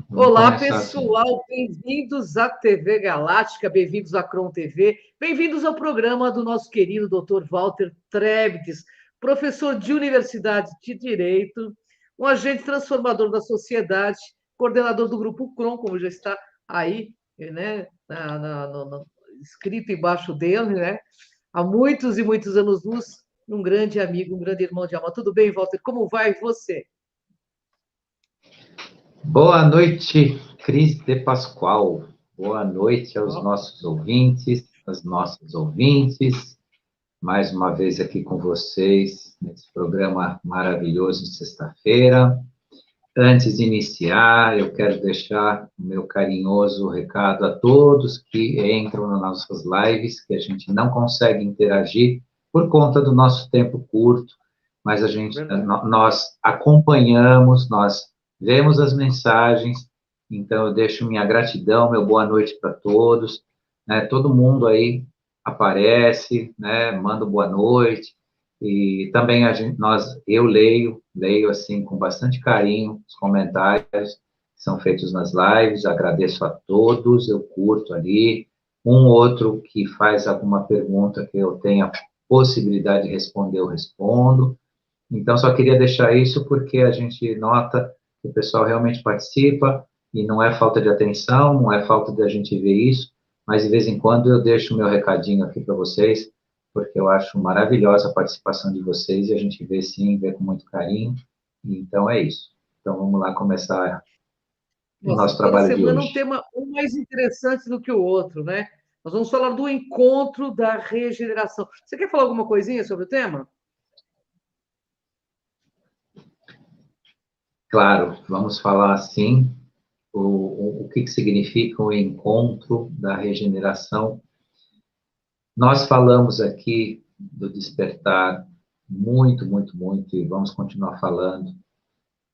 Vamos Olá, começar assim. pessoal, bem-vindos à TV Galáctica, bem-vindos à Crom TV, bem-vindos ao programa do nosso querido Dr. Walter Trebtes, professor de Universidade de Direito, um agente transformador da sociedade, coordenador do Grupo Crom, como já está aí, né, escrito embaixo dele, né, há muitos e muitos anos-luz, um grande amigo, um grande irmão de alma. Tudo bem, Walter? Como vai você? Boa noite, Cris de Pascoal. Boa noite aos Ó, nossos ouvintes, às nossas ouvintes. Mais uma vez aqui com vocês, nesse programa maravilhoso de sexta-feira. Antes de iniciar, eu quero deixar o meu carinhoso recado a todos que entram nas nossas lives, que a gente não consegue interagir por conta do nosso tempo curto, mas verdade. nós acompanhamos, nós vemos as mensagens, então eu deixo minha gratidão, meu boa noite para todos, né? Todo mundo aí aparece, né? Manda boa noite, e também eu leio assim com bastante carinho os comentários que são feitos nas lives, agradeço a todos, eu curto ali, um outro que faz alguma pergunta que eu tenha possibilidade de responder, eu respondo. Então, só queria deixar isso porque a gente nota que o pessoal realmente participa e não é falta de atenção, não é falta de a gente ver isso, mas de vez em quando eu deixo o meu recadinho aqui para vocês, porque eu acho maravilhosa a participação de vocês e a gente vê sim, vê com muito carinho. Então é isso. Então vamos lá começar o Nossa, nosso toda trabalho de semana um hoje. tema um mais interessante do que o outro, né? Nós vamos falar do encontro da regeneração. Você quer falar alguma coisinha sobre o tema? Claro, vamos falar assim o que significa o encontro da regeneração. Nós falamos aqui do despertar muito, muito, muito, e vamos continuar falando,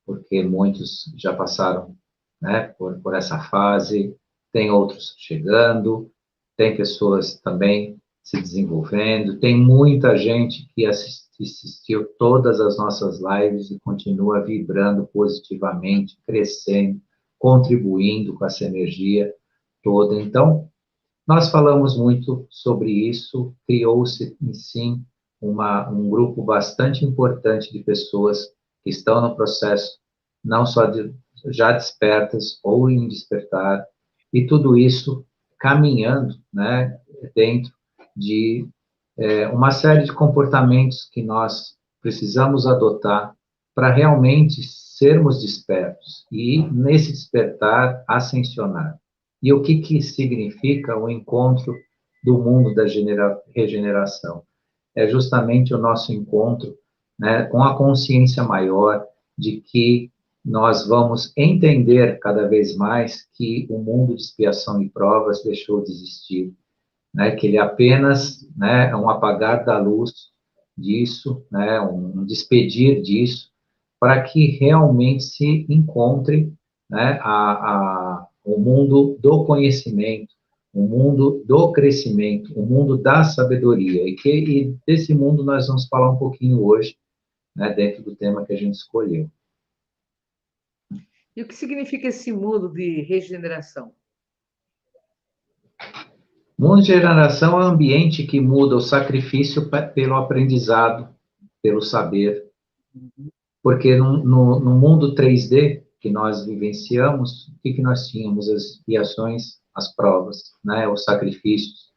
porque muitos já passaram, né, por essa fase, tem outros chegando, tem pessoas também se desenvolvendo, tem muita gente que assistiu todas as nossas lives e continua vibrando positivamente, crescendo, contribuindo com essa energia toda. Então, nós falamos muito sobre isso, criou-se, sim, um grupo bastante importante de pessoas que estão no processo, não só de já despertas ou em despertar, e tudo isso caminhando, né, dentro de uma série de comportamentos que nós precisamos adotar para realmente sermos despertos e, nesse despertar, ascensionar. E o que significa o encontro do mundo da regeneração? É justamente o nosso encontro, né, com a consciência maior de que nós vamos entender cada vez mais que o mundo de expiação e provas deixou de existir, né, que ele apenas, né, é um apagar da luz disso, né, um despedir disso, para que realmente se encontre, né, o mundo do conhecimento, o mundo do crescimento, o mundo da sabedoria, e desse mundo nós vamos falar um pouquinho hoje, né, dentro do tema que a gente escolheu. E o que significa esse mundo de regeneração? Mundo de geração é um ambiente que muda o sacrifício pelo aprendizado, pelo saber, porque no mundo 3D que nós vivenciamos, o que nós tínhamos? As expiações, as provas, né? Os sacrifícios.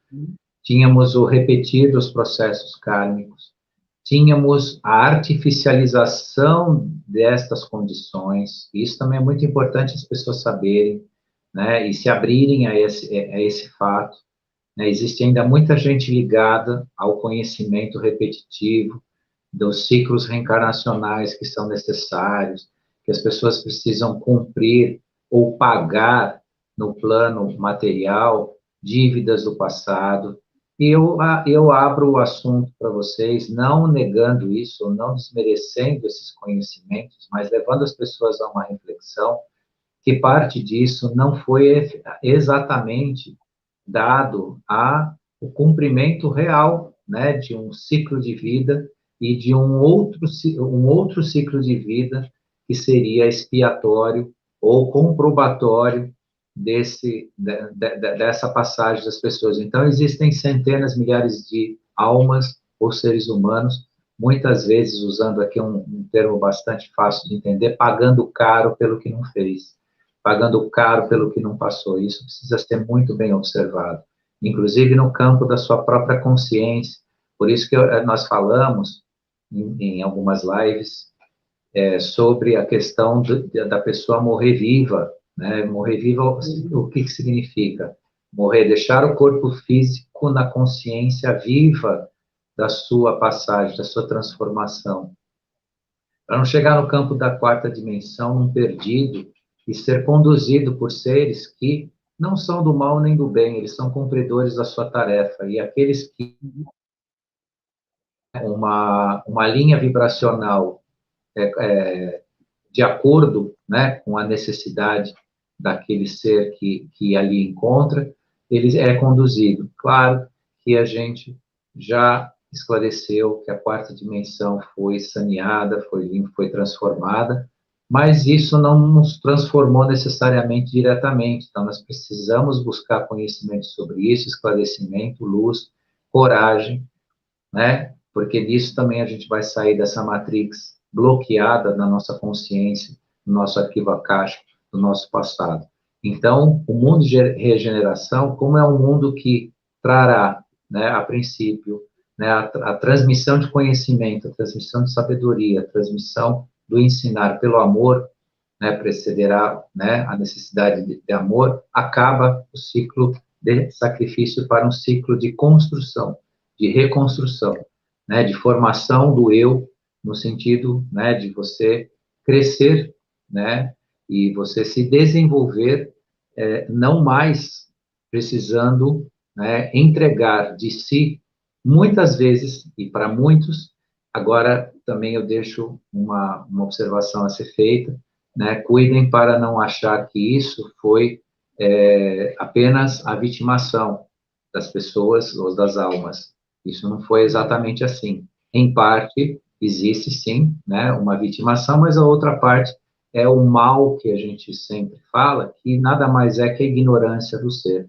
Tínhamos o repetir dos processos kármicos. Tínhamos a artificialização destas condições. Isso também é muito importante as pessoas saberem, né? E se abrirem a esse fato. Né? Existe ainda muita gente ligada ao conhecimento repetitivo, dos ciclos reencarnacionais que são necessários, que as pessoas precisam cumprir ou pagar no plano material dívidas do passado. E eu abro o assunto para vocês, não negando isso, não desmerecendo esses conhecimentos, mas levando as pessoas a uma reflexão que parte disso não foi exatamente dado a o cumprimento real, né, de um ciclo de vida e de um outro ciclo de vida que seria expiatório ou comprobatório dessa passagem das pessoas. Então, existem centenas, milhares de almas ou seres humanos, muitas vezes, usando aqui um termo bastante fácil de entender, pagando caro pelo que não fez, pagando caro pelo que não passou. Isso precisa ser muito bem observado, inclusive no campo da sua própria consciência. Por isso que nós falamos, em algumas lives, sobre a questão da pessoa morrer viva, né? Morrer viva, o que significa? Morrer, deixar o corpo físico na consciência viva da sua passagem, da sua transformação. Para não chegar no campo da quarta dimensão, num perdido, e ser conduzido por seres que não são do mal nem do bem, eles são cumpridores da sua tarefa, e aqueles que uma linha vibracional de acordo, né, com a necessidade daquele ser que ali encontra, ele é conduzido. Claro que a gente já esclareceu que a quarta dimensão foi saneada, foi limpa, foi transformada, mas isso não nos transformou necessariamente diretamente. Então, nós precisamos buscar conhecimento sobre isso, esclarecimento, luz, coragem, né? Porque disso também a gente vai sair dessa matrix bloqueada na nossa consciência, no nosso arquivo akáshico, do nosso passado. Então, o mundo de regeneração, como é um mundo que trará, né, a princípio, né, a transmissão de conhecimento, a transmissão de sabedoria, a transmissão do ensinar pelo amor, né, precederá, né, a necessidade de amor, acaba o ciclo de sacrifício para um ciclo de construção, de reconstrução, né, de formação do eu, no sentido, né, de você crescer, né, e você se desenvolver, não mais precisando, né, entregar de si, muitas vezes, e para muitos, agora também eu deixo uma observação a ser feita, né, cuidem para não achar que isso foi apenas a vitimação das pessoas ou das almas. Isso não foi exatamente assim. Em parte, existe sim, né, uma vitimação, mas a outra parte é o mal que a gente sempre fala, que nada mais é que a ignorância do ser.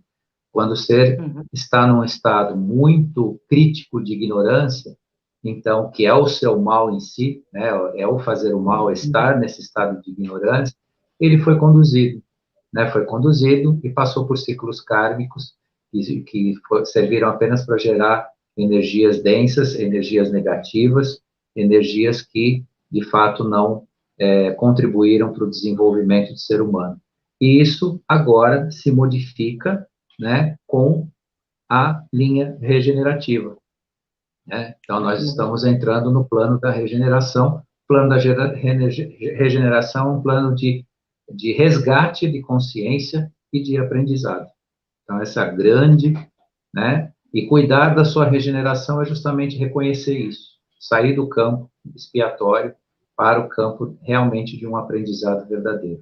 Quando o ser está num estado muito crítico de ignorância, então, que é o seu mal em si, né, é o fazer o mal, estar nesse estado de ignorância, ele foi conduzido, né, foi conduzido e passou por ciclos kármicos que serviram apenas para gerar energias densas, energias negativas, energias que, de fato, não contribuíram para o desenvolvimento do ser humano. E isso agora se modifica, né, com a linha regenerativa, né? Então, nós estamos entrando no plano da regeneração. O plano da regeneração é um plano de resgate de consciência e de aprendizado. Então, essa grande, né? E cuidar da sua regeneração é justamente reconhecer isso, sair do campo expiatório para o campo realmente de um aprendizado verdadeiro.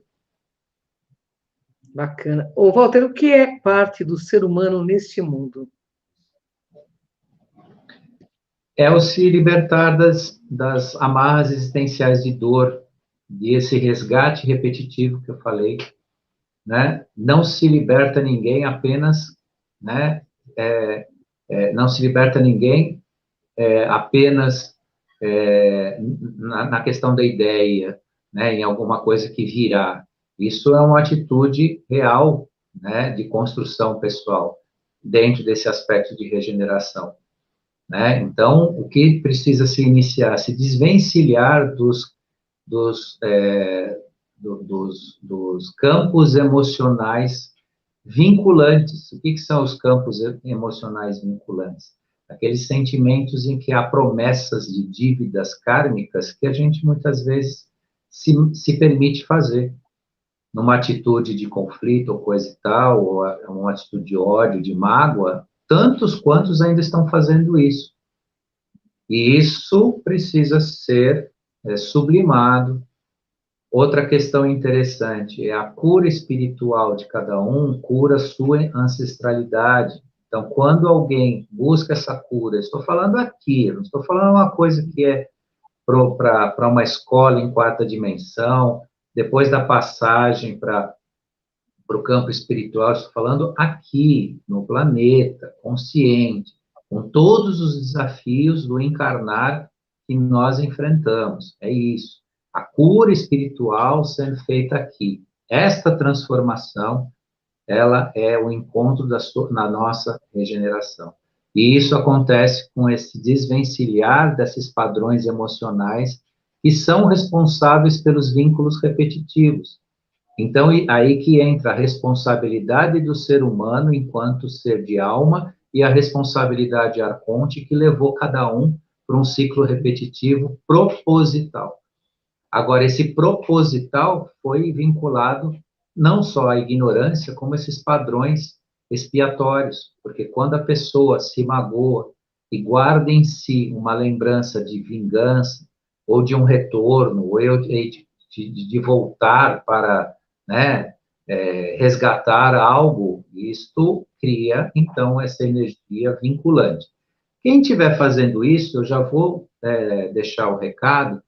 Bacana. Ô, Walter, o que é parte do ser humano neste mundo? É o se libertar das amarras existenciais de dor, desse resgate repetitivo que eu falei, né? Não se liberta ninguém apenas, né? Não se liberta ninguém apenas na questão da ideia, né? Em alguma coisa que virá. Isso é uma atitude real, né? De construção pessoal, dentro desse aspecto de regeneração, né? Então, o que precisa se iniciar? Se desvencilhar dos campos emocionais vinculantes. O que são os campos emocionais vinculantes? Aqueles sentimentos em que há promessas de dívidas kármicas que a gente muitas vezes se permite fazer, numa atitude de conflito ou coisa e tal, ou uma atitude de ódio, de mágoa, tantos quantos ainda estão fazendo isso. E isso precisa ser sublimado. Outra questão interessante é a cura espiritual de cada um, cura sua ancestralidade. Então, quando alguém busca essa cura, estou falando aqui, não estou falando uma coisa que é para uma escola em quarta dimensão, depois da passagem para o campo espiritual, estou falando aqui, no planeta, consciente, com todos os desafios do encarnar que nós enfrentamos. É isso. A cura espiritual sendo feita aqui. Esta transformação, ela é o encontro na nossa regeneração. E isso acontece com esse desvencilhar desses padrões emocionais que são responsáveis pelos vínculos repetitivos. Então, aí que entra a responsabilidade do ser humano enquanto ser de alma e a responsabilidade arconte que levou cada um para um ciclo repetitivo proposital. Agora, esse proposital foi vinculado não só à ignorância, como esses padrões expiatórios, porque quando a pessoa se magoa e guarda em si uma lembrança de vingança, ou de um retorno, ou de voltar para, né, resgatar algo, isto cria, então, essa energia vinculante. Quem estiver fazendo isso, eu já vou deixar o recado,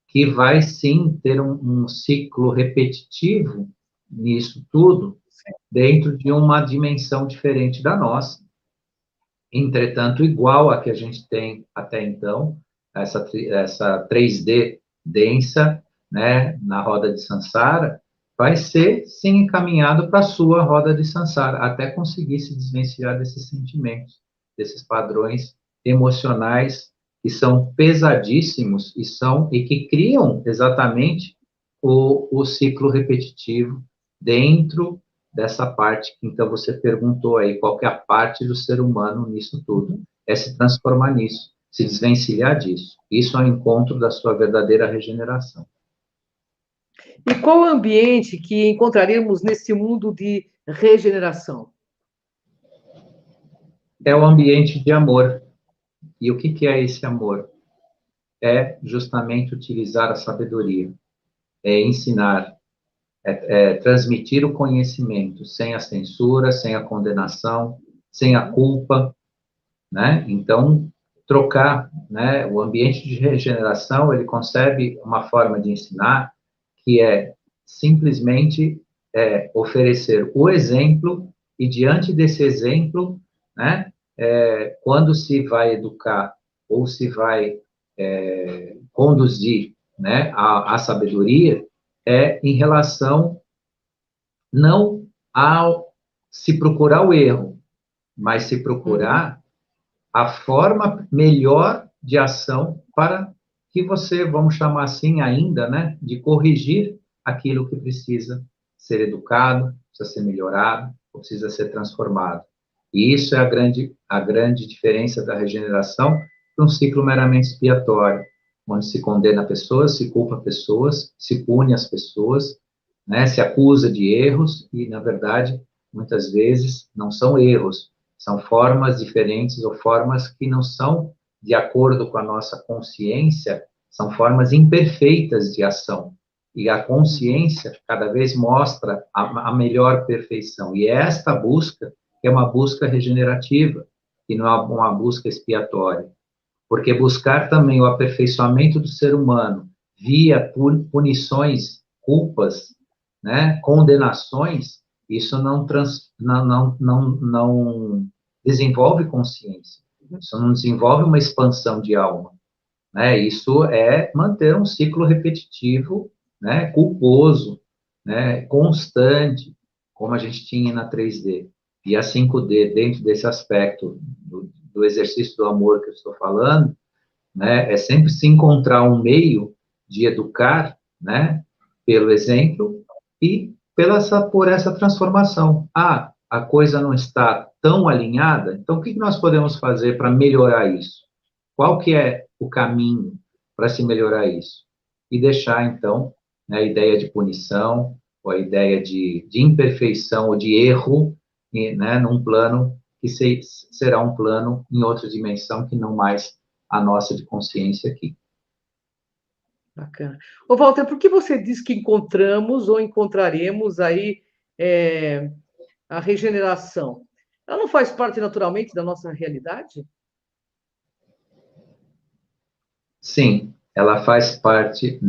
que vai sim ter um ciclo repetitivo nisso tudo, dentro de uma dimensão diferente da nossa, entretanto, igual a que a gente tem até então, essa 3D densa, né, na roda de Sansara, vai ser, sim, encaminhado para a sua roda de Sansara, até conseguir se desvencilhar desses sentimentos, desses padrões emocionais que são pesadíssimos e que criam exatamente o ciclo repetitivo dentro dessa parte que então você perguntou aí, qual que é a parte do ser humano nisso tudo? É se transformar nisso, se desvencilhar disso. Isso é o encontro da sua verdadeira regeneração. E qual ambiente que encontraremos nesse mundo de regeneração? É o ambiente de amor. E o que é esse amor? É justamente utilizar a sabedoria, é ensinar, é transmitir o conhecimento sem a censura, sem a condenação, sem a culpa, né? Então, trocar, né? O ambiente de regeneração, ele concebe uma forma de ensinar que é simplesmente oferecer o exemplo e diante desse exemplo, né? Quando se vai educar ou se vai conduzir, né? A sabedoria em relação não ao se procurar o erro, mas se procurar a forma melhor de ação para que você, vamos chamar assim ainda, né, de corrigir aquilo que precisa ser educado, precisa ser melhorado, ou precisa ser transformado. E isso é a grande diferença da regeneração para um ciclo meramente expiatório, onde se condena pessoas, se culpa pessoas, se pune as pessoas, né, se acusa de erros e, na verdade, muitas vezes não são erros, são formas diferentes ou formas que não são de acordo com a nossa consciência, são formas imperfeitas de ação. E a consciência cada vez mostra a melhor perfeição. E esta busca é uma busca regenerativa, e não é uma busca expiatória. Porque buscar também o aperfeiçoamento do ser humano via punições, culpas, né, condenações, isso não desenvolve consciência, isso não desenvolve uma expansão de alma, né? Isso é manter um ciclo repetitivo, né, culposo, né, constante, como a gente tinha na 3D. E a 5D, dentro desse aspecto do exercício do amor que eu estou falando, né, é sempre se encontrar um meio de educar, né, pelo exemplo e por essa transformação. Ah, a coisa não está tão alinhada, então o que nós podemos fazer para melhorar isso? Qual que é o caminho para se melhorar isso? E deixar, então, né, a ideia de punição, ou a ideia de imperfeição ou de erro, né, num plano que será um plano em outra dimensão que não mais a nossa de consciência aqui. Bacana. Ô, Walter, por que você diz que encontramos ou encontraremos aí a regeneração? Ela não faz parte naturalmente da nossa realidade? Sim, ela faz parte,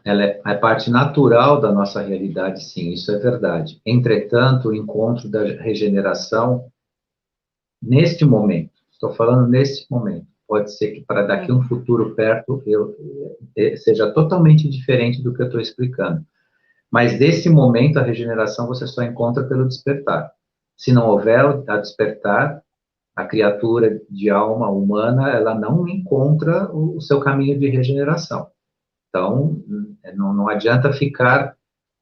ela é parte natural da nossa realidade, sim, isso é verdade. Entretanto, o encontro da regeneração, neste momento, estou falando neste momento, pode ser que para daqui a um futuro perto seja totalmente diferente do que eu estou explicando. Mas nesse momento, a regeneração você só encontra pelo despertar. Se não houver a despertar, a criatura de alma humana, ela não encontra o seu caminho de regeneração. Então, não adianta ficar...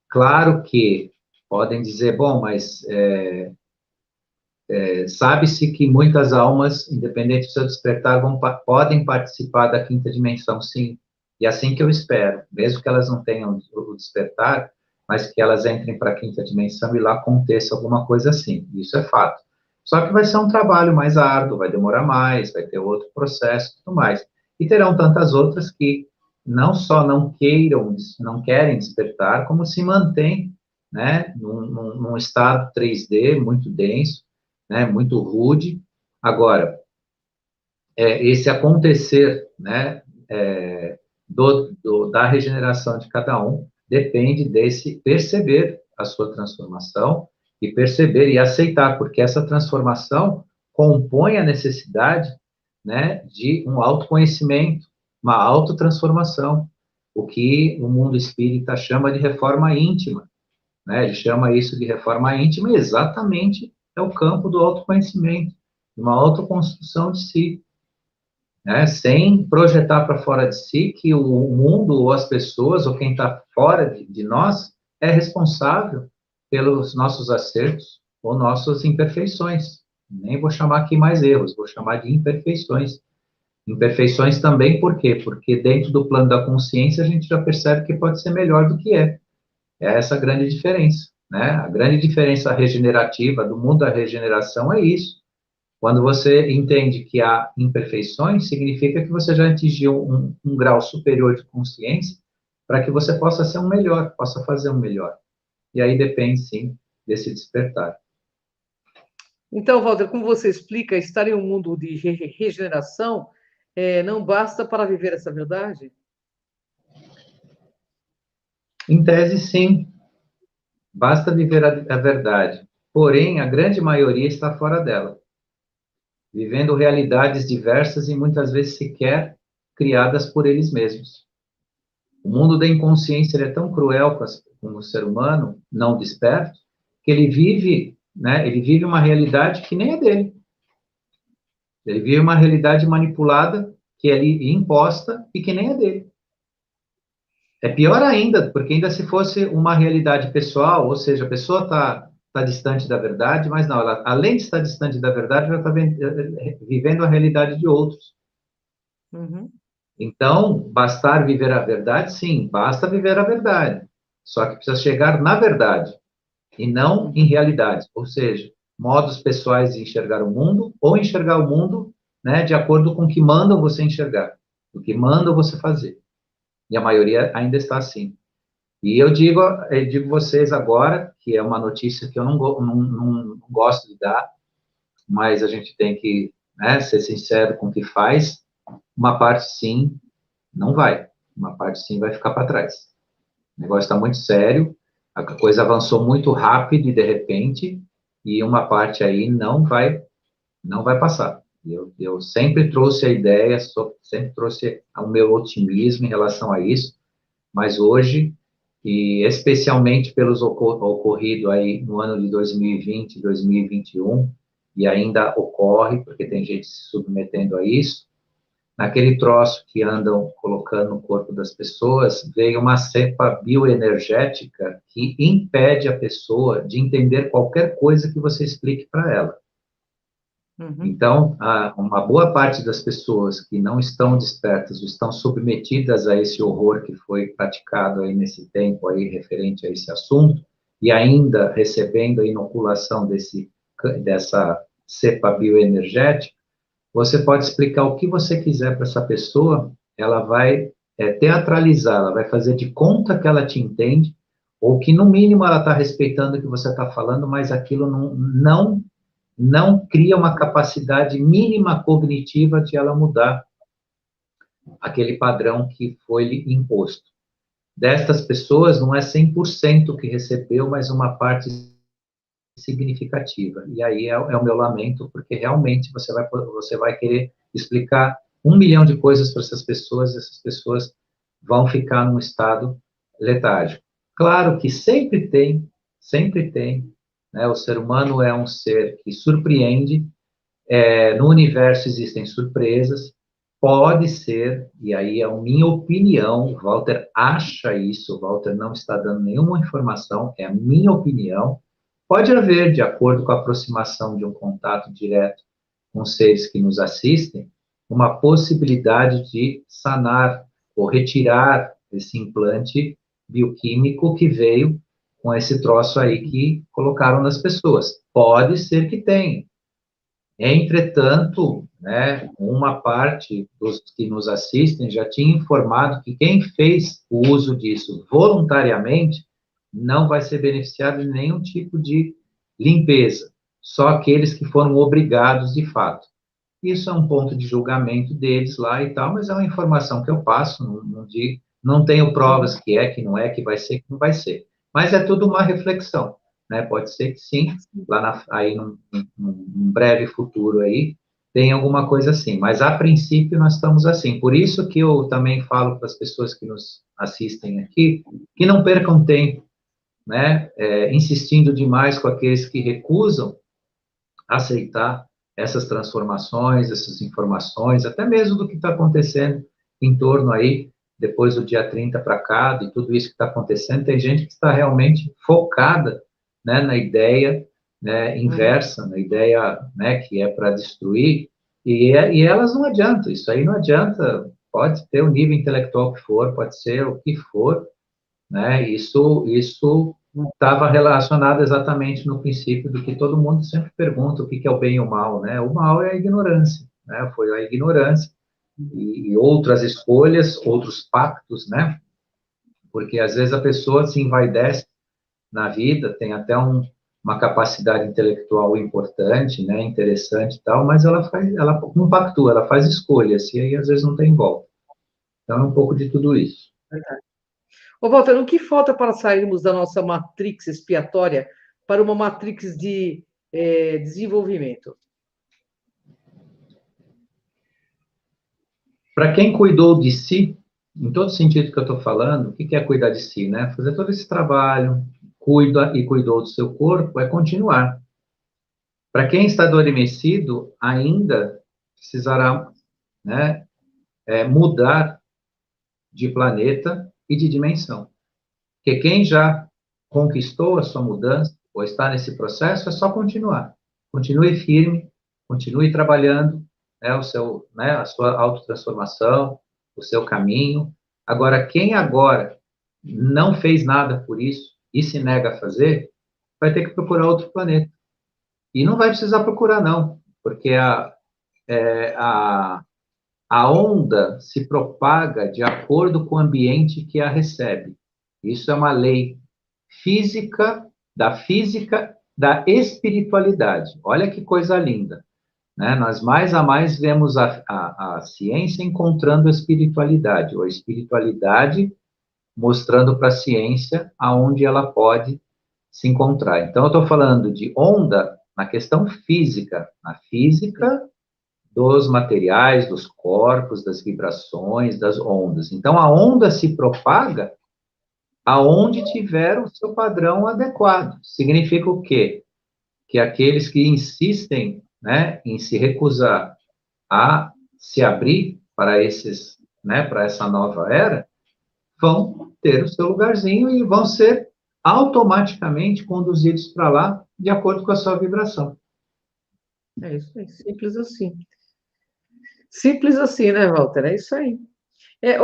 Claro que podem dizer, bom, mas sabe-se que muitas almas, independente do seu despertar, podem participar da quinta dimensão, sim. E é assim que eu espero, mesmo que elas não tenham o despertar, mas que elas entrem para a quinta dimensão e lá aconteça alguma coisa assim. Isso é fato. Só que vai ser um trabalho mais árduo, vai demorar mais, vai ter outro processo e tudo mais. E terão tantas outras que não só não querem despertar, como se mantêm, né, num estado 3D muito denso, né, muito rude. Agora, esse acontecer, né, da regeneração de cada um depende desse perceber a sua transformação e perceber e aceitar, porque essa transformação compõe a necessidade, né, de um autoconhecimento, uma autotransformação, o que o mundo espírita chama de reforma íntima, né? Ele chama isso de reforma íntima e exatamente é o campo do autoconhecimento, uma autoconstrução de si, né? Sem projetar para fora de si que o mundo ou as pessoas ou quem está fora de nós é responsável pelos nossos acertos ou nossas imperfeições. Nem vou chamar aqui mais erros, vou chamar de imperfeições. Imperfeições também, por quê? Porque dentro do plano da consciência a gente já percebe que pode ser melhor do que é. É essa a grande diferença, né? A grande diferença regenerativa do mundo da regeneração é isso. Quando você entende que há imperfeições, significa que você já atingiu um grau superior de consciência para que você possa ser um melhor, possa fazer um melhor. E aí depende, sim, desse despertar. Então, Walter, como você explica, estar em um mundo de regeneração não basta para viver essa verdade? Em tese, sim. Basta viver a verdade. Porém, a grande maioria está fora dela, vivendo realidades diversas e muitas vezes sequer criadas por eles mesmos. O mundo da inconsciência ele é tão cruel com o ser humano, não desperto, que ele vive, né, ele vive uma realidade que nem é dele. Ele vive uma realidade manipulada, que é ali imposta e que nem é dele. É pior ainda, porque ainda se fosse uma realidade pessoal, ou seja, a pessoa tá distante da verdade, mas não, ela, além de estar distante da verdade, ela está vivendo a realidade de outros. Uhum. Então, bastar viver a verdade? Sim, basta viver a verdade. Só que precisa chegar na verdade e não em realidade. Ou seja, modos pessoais de enxergar o mundo ou enxergar o mundo, né, de acordo com o que mandam você enxergar, o que mandam você fazer. E a maioria ainda está assim. E eu digo vocês agora, que é uma notícia que eu não gosto de dar, mas a gente tem que, né, ser sincero com o que faz. Uma parte sim, não vai. Uma parte sim vai ficar para trás. O negócio está muito sério, a coisa avançou muito rápido e de repente, e uma parte aí não vai passar. Eu sempre trouxe a ideia, sempre trouxe o meu otimismo em relação a isso, mas hoje, e especialmente pelos ocorrido aí no ano de 2020, 2021, e ainda ocorre, porque tem gente se submetendo a isso, naquele troço que andam colocando no corpo das pessoas, veio uma cepa bioenergética que impede a pessoa de entender qualquer coisa que você explique para ela. Uhum. Então, uma boa parte das pessoas que não estão despertas, estão submetidas a esse horror que foi praticado aí nesse tempo aí referente a esse assunto, e ainda recebendo a inoculação dessa cepa bioenergética, você pode explicar o que você quiser para essa pessoa, ela vai teatralizar, ela vai fazer de conta que ela te entende, ou que no mínimo ela está respeitando o que você está falando, mas aquilo não cria uma capacidade mínima cognitiva de ela mudar. aquele padrão que foi lhe imposto. Destas pessoas, não é 100% que recebeu, mas uma parte significativa. E aí é o meu lamento, porque realmente você vai querer explicar 1 milhão de coisas para essas pessoas vão ficar num estado letárgico. Claro que sempre tem, né? O ser humano é um ser que surpreende, no universo existem surpresas, pode ser, e aí é a minha opinião, o Walter acha isso, o Walter não está dando nenhuma informação, é a minha opinião, pode haver, de acordo com a aproximação de um contato direto com seres que nos assistem, uma possibilidade de sanar ou retirar esse implante bioquímico que veio com esse troço aí que colocaram nas pessoas. Pode ser que tenha. Entretanto, né, uma parte dos que nos assistem já tinha informado que quem fez o uso disso voluntariamente não vai ser beneficiado de nenhum tipo de limpeza, só aqueles que foram obrigados de fato. Isso é um ponto de julgamento deles lá e tal, mas é uma informação que eu passo, não tenho provas que não é, que vai ser, que não vai ser. Mas é tudo uma reflexão, né? Pode ser que sim, aí num breve futuro aí, tem alguma coisa assim, mas a princípio nós estamos assim. Por isso que eu também falo para as pessoas que nos assistem aqui, que não percam tempo, né? Insistindo demais com aqueles que recusam aceitar essas transformações, essas informações, até mesmo do que está acontecendo em torno aí, depois do dia 30 para cá, de tudo isso que está acontecendo, tem gente que está realmente focada, né, na ideia, né, inversa, na ideia, né, que é para destruir, e elas não adiantam, isso aí não adianta, pode ter o nível intelectual que for, pode ser o que for, né, isso estava relacionado exatamente no princípio do que todo mundo sempre pergunta, o que é o bem e o mal, né? O mal é a ignorância, né? Foi a ignorância e outras escolhas, outros pactos, né? Porque às vezes a pessoa se envaidece na vida, tem até uma capacidade intelectual importante, né? Interessante e tal, mas ela não pactua, ela faz escolhas e aí às vezes não tem volta. Então é um pouco de tudo isso. Ô, Walter, o que falta para sairmos da nossa matrix expiatória para uma matrix de desenvolvimento? Para quem cuidou de si, em todo sentido que eu estou falando, o que é cuidar de si, né? Fazer todo esse trabalho, cuida e cuidou do seu corpo, é continuar. Para quem está adormecido, ainda precisará, né, mudar de planeta e de dimensão. Porque quem já conquistou a sua mudança, ou está nesse processo, é só continuar. Continue firme, continue trabalhando, né, a sua autotransformação, o seu caminho. Agora, quem agora não fez nada por isso e se nega a fazer, vai ter que procurar outro planeta. E não vai precisar procurar, não, porque a, a onda se propaga de acordo com o ambiente que a recebe. Isso é uma lei física da espiritualidade. Olha que coisa linda, né? Nós mais a mais vemos a ciência encontrando a espiritualidade, ou a espiritualidade mostrando para a ciência aonde ela pode se encontrar. Então, eu estou falando de onda na questão física, na física dos materiais, dos corpos, das vibrações, das ondas. Então, a onda se propaga aonde tiver o seu padrão adequado. Significa o quê? Que aqueles que insistem, né, em se recusar a se abrir para para essa nova era, vão ter o seu lugarzinho e vão ser automaticamente conduzidos para lá de acordo com a sua vibração. É isso aí, simples assim. Simples assim, né, Walter? É isso aí.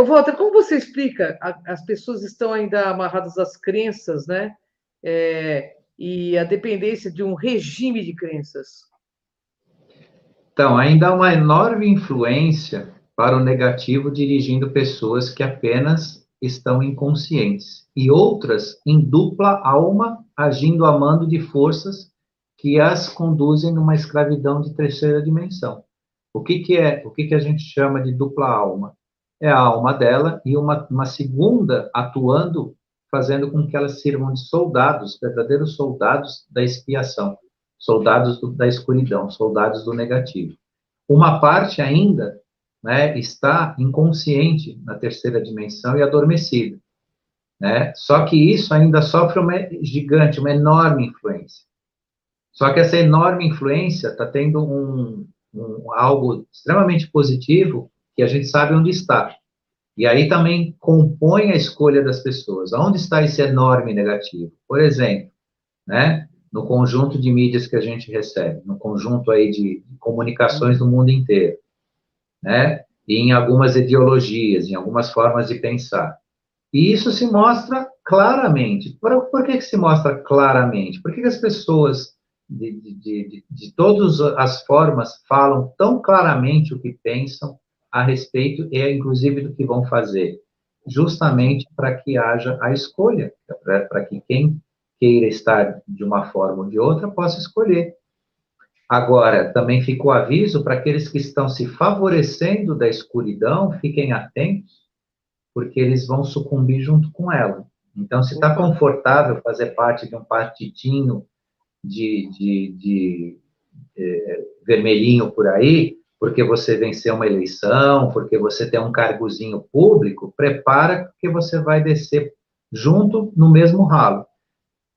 Walter, como você explica? As pessoas estão ainda amarradas às crenças, né? E a dependência de um regime de crenças. Então, ainda há uma enorme influência para o negativo dirigindo pessoas que apenas estão inconscientes e outras em dupla alma agindo a mando de forças que as conduzem numa escravidão de terceira dimensão. O que a gente chama de dupla alma? é a alma dela, e uma segunda atuando, fazendo com que elas sirvam de soldados, verdadeiros soldados da expiação, soldados da escuridão, soldados do negativo. Uma parte ainda, né, está inconsciente na terceira dimensão e adormecida, né? Só que isso ainda sofre uma gigante, uma enorme influência. Só que essa enorme influência está tendo algo extremamente positivo que a gente sabe onde está. E aí também compõe a escolha das pessoas. Onde está esse enorme negativo? Por exemplo, né, no conjunto de mídias que a gente recebe, no conjunto aí de comunicações do mundo inteiro, né, e em algumas ideologias, em algumas formas de pensar. E isso se mostra claramente. Por que se mostra claramente? Por que as pessoas de todas as formas falam tão claramente o que pensam a respeito e, inclusive, do que vão fazer? Justamente para que haja a escolha, para que quem queira estar de uma forma ou de outra possa escolher. Agora, também fica o aviso para aqueles que estão se favorecendo da escuridão, fiquem atentos, porque eles vão sucumbir junto com ela. Então, se está confortável fazer parte de um partidinho de vermelhinho por aí, porque você venceu uma eleição, porque você tem um cargozinho público, prepara que você vai descer junto no mesmo ralo,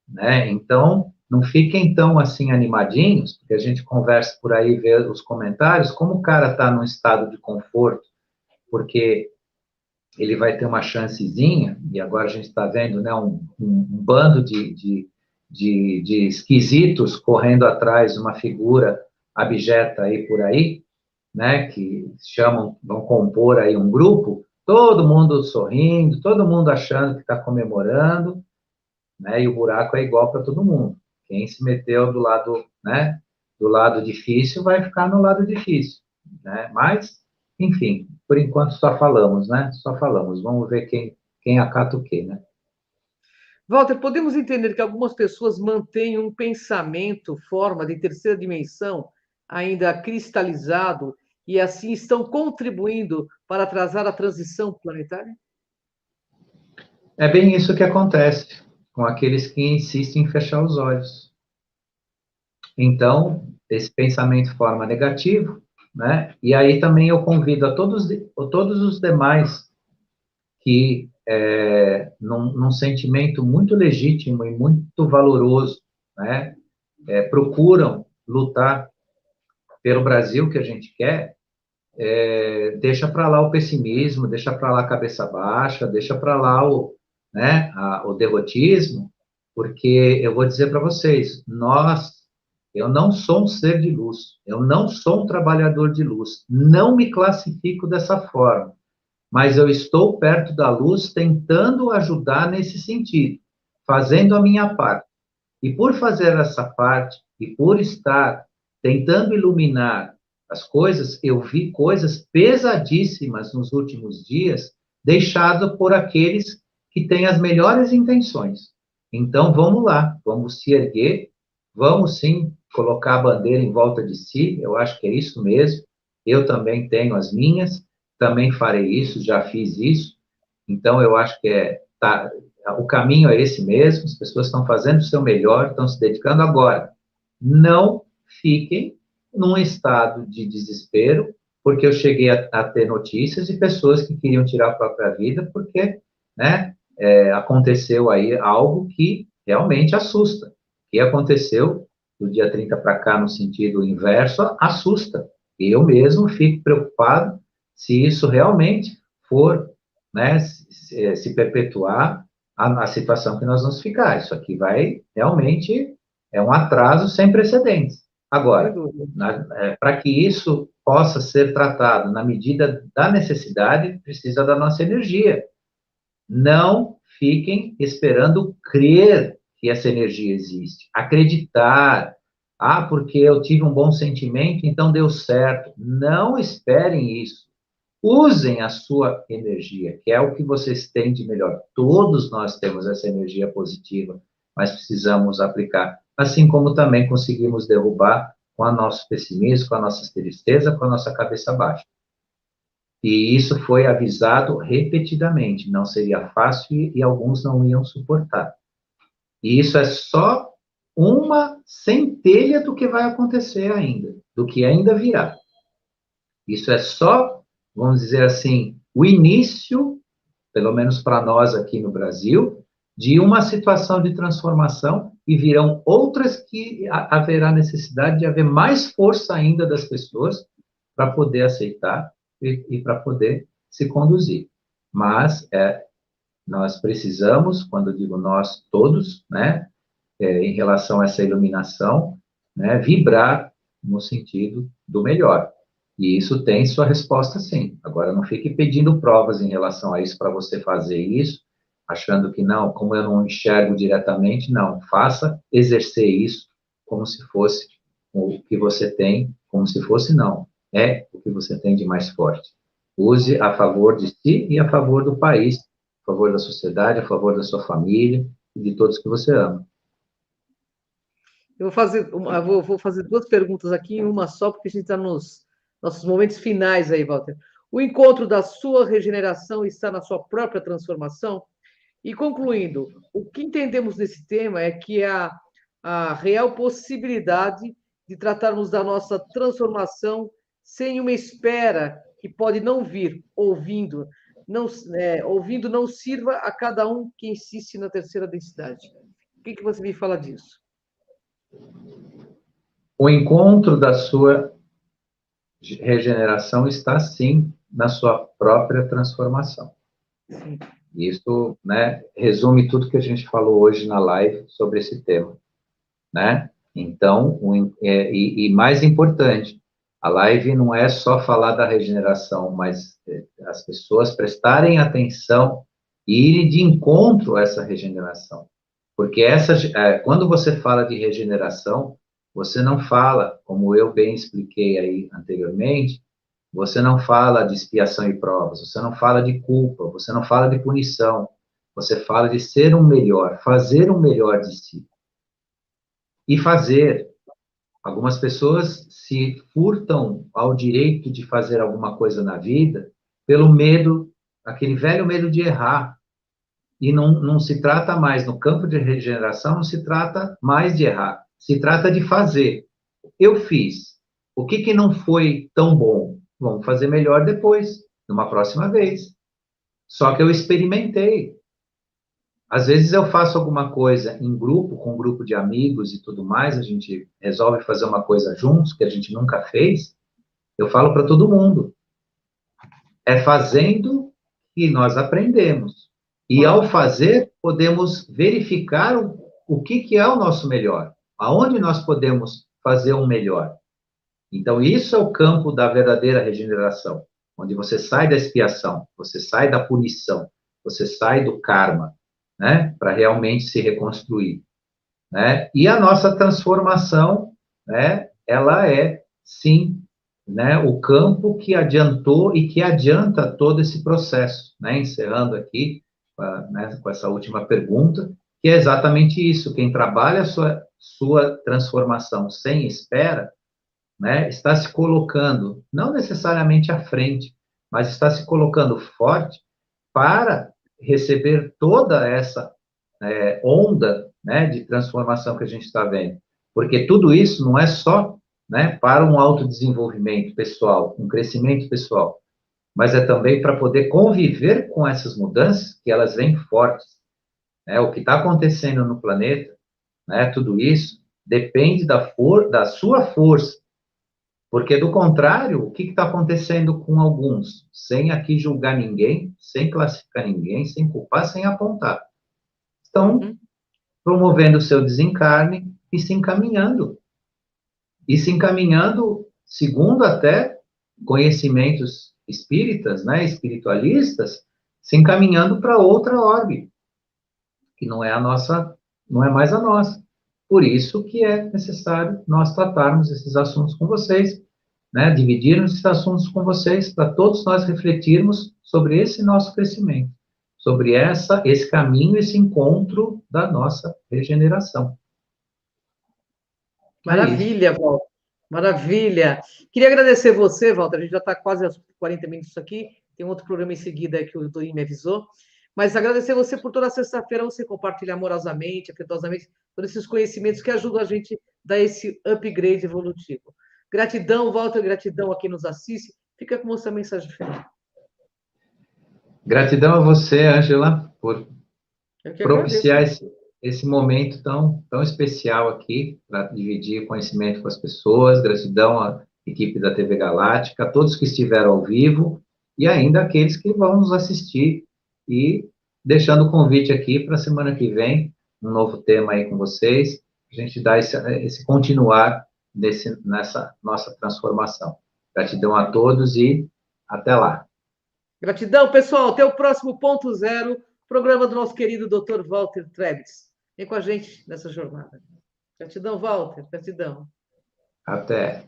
né? Então, não fiquem tão assim animadinhos, porque a gente conversa por aí, vê os comentários, como o cara está num estado de conforto, porque ele vai ter uma chancezinha, e agora a gente está vendo, né, um bando de esquisitos correndo atrás de uma figura abjeta aí por aí, né, que chamam, vão compor aí um grupo, todo mundo sorrindo, todo mundo achando que está comemorando, né, e o buraco é igual para todo mundo. Quem se meteu do lado, né, do lado difícil vai ficar no lado difícil, né, mas, enfim, por enquanto só falamos, né, só falamos, vamos ver quem acata o quê, né. Walter, podemos entender que algumas pessoas mantêm um pensamento, forma de terceira dimensão, ainda cristalizado, e assim estão contribuindo para atrasar a transição planetária? É bem isso que acontece com aqueles que insistem em fechar os olhos. Então, esse pensamento forma negativo, né? E aí também eu convido a todos os demais que, num sentimento muito legítimo e muito valoroso, né? Procuram lutar pelo Brasil que a gente quer, deixa para lá o pessimismo, deixa para lá a cabeça baixa, deixa para lá o derrotismo, porque eu vou dizer para vocês, eu não sou um ser de luz, eu não sou um trabalhador de luz, não me classifico dessa forma, mas eu estou perto da luz tentando ajudar nesse sentido, fazendo a minha parte. E por fazer essa parte, e por estar tentando iluminar as coisas, eu vi coisas pesadíssimas nos últimos dias, deixado por aqueles que têm as melhores intenções. Então, vamos lá, vamos se erguer, vamos sim colocar a bandeira em volta de si, eu acho que é isso mesmo. Eu também tenho as minhas, também farei isso, já fiz isso. Então, eu acho que o caminho é esse mesmo, as pessoas estão fazendo o seu melhor, estão se dedicando agora. Não fiquem num estado de desespero, porque eu cheguei a ter notícias de pessoas que queriam tirar a própria vida, porque, né, aconteceu aí algo que realmente assusta. O que aconteceu do dia 30 para cá, no sentido inverso, assusta. Eu mesmo fico preocupado se isso realmente for, né, se perpetuar a situação que nós vamos ficar. Isso aqui vai realmente um atraso sem precedentes. Agora, para que isso possa ser tratado na medida da necessidade, precisa da nossa energia. Não fiquem esperando crer que essa energia existe. Acreditar. Ah, porque eu tive um bom sentimento, então deu certo. Não esperem isso. Usem a sua energia, que é o que vocês têm de melhor. Todos nós temos essa energia positiva, mas precisamos aplicar. Assim como também conseguimos derrubar com o nosso pessimismo, com a nossa tristeza, com a nossa cabeça baixa. E isso foi avisado repetidamente, não seria fácil e alguns não iam suportar. E isso é só uma centelha do que vai acontecer ainda, do que ainda virá. Isso é só, vamos dizer assim, o início, pelo menos para nós aqui no Brasil, de uma situação de transformação e virão outras que haverá necessidade de haver mais força ainda das pessoas para poder aceitar e para poder se conduzir. Mas nós precisamos, quando eu digo nós todos, né, em relação a essa iluminação, né, vibrar no sentido do melhor. E isso tem sua resposta, sim. Agora, não fique pedindo provas em relação a isso para você fazer isso, achando que não, como eu não enxergo diretamente, não. Faça exercer isso como se fosse o que você tem, como se fosse não. É o que você tem de mais forte. Use a favor de si e a favor do país, a favor da sociedade, a favor da sua família e de todos que você ama. Eu vou fazer duas perguntas aqui em uma só, porque a gente está nos nossos momentos finais aí, Walter. O encontro da sua regeneração está na sua própria transformação? E concluindo, o que entendemos desse tema é que a real possibilidade de tratarmos da nossa transformação sem uma espera que pode não vir, ouvindo não sirva a cada um que insiste na terceira densidade. O que você me fala disso? O encontro da sua regeneração está, sim, na sua própria transformação. Sim. Isso, né, resume tudo que a gente falou hoje na live sobre esse tema, né? Então, mais importante, a live não é só falar da regeneração, mas as pessoas prestarem atenção e irem de encontro a essa regeneração. Porque quando você fala de regeneração, você não fala, como eu bem expliquei aí anteriormente, você não fala de expiação e provas, você não fala de culpa, você não fala de punição, você fala de ser um melhor, fazer um melhor de si. E fazer. Algumas pessoas se furtam ao direito de fazer alguma coisa na vida pelo medo, aquele velho medo de errar. E não se trata mais, no campo de regeneração, não se trata mais de errar, se trata de fazer. Eu fiz. O que não foi tão bom? Vamos fazer melhor depois, numa próxima vez. Só que eu experimentei. Às vezes eu faço alguma coisa em grupo, com um grupo de amigos e tudo mais, a gente resolve fazer uma coisa juntos, que a gente nunca fez. Eu falo para todo mundo. É fazendo que nós aprendemos. E ao fazer, podemos verificar o que é o nosso melhor, aonde nós podemos fazer um melhor. Então, isso é o campo da verdadeira regeneração, onde você sai da expiação, você sai da punição, você sai do karma, né, para realmente se reconstruir, né? E a nossa transformação, né, ela é, sim, né, o campo que adiantou e que adianta todo esse processo, né? Encerrando aqui, né, com essa última pergunta, que é exatamente isso, quem trabalha a sua transformação sem espera, né, está se colocando, não necessariamente à frente, mas está se colocando forte para receber toda essa onda, né, de transformação que a gente está vendo. Porque tudo isso não é só, né, para um autodesenvolvimento pessoal, um crescimento pessoal, mas é também para poder conviver com essas mudanças que elas vêm fortes. Né? O que está acontecendo no planeta, né, tudo isso, depende da sua força. Porque, do contrário, o que está acontecendo com alguns? Sem aqui julgar ninguém, sem classificar ninguém, sem culpar, sem apontar. Estão promovendo o seu desencarne e se encaminhando. E se encaminhando, segundo até conhecimentos espíritas, né, espiritualistas, se encaminhando para outra órbita, que não é a nossa, não é mais a nossa. Por isso que é necessário nós tratarmos esses assuntos com vocês, né, dividirmos esses assuntos com vocês, para todos nós refletirmos sobre esse nosso crescimento, sobre esse caminho, esse encontro da nossa regeneração. Maravilha, Walter. Maravilha. Queria agradecer você, Walter. A gente já está quase aos 40 minutos aqui. Tem outro programa em seguida que o Torinho me avisou. Mas agradecer você por toda sexta-feira você compartilhar amorosamente, afetuosamente, todos esses conhecimentos que ajudam a gente a dar esse upgrade evolutivo. Gratidão, Walter, gratidão a quem nos assiste. Fica com você a mensagem final. Gratidão a você, Ângela, por Eu que propiciar agradeço. esse momento tão especial aqui, para dividir conhecimento com as pessoas. Gratidão à equipe da TV Galáctica, a todos que estiveram ao vivo e ainda aqueles que vão nos assistir. E deixando o convite aqui para a semana que vem, um novo tema aí com vocês, a gente dá esse continuar nessa nossa transformação. Gratidão a todos e até lá. Gratidão, pessoal. Até o próximo ponto zero, programa do nosso querido Dr. Walter Trebitz. Vem com a gente nessa jornada. Gratidão, Walter. Gratidão. Até.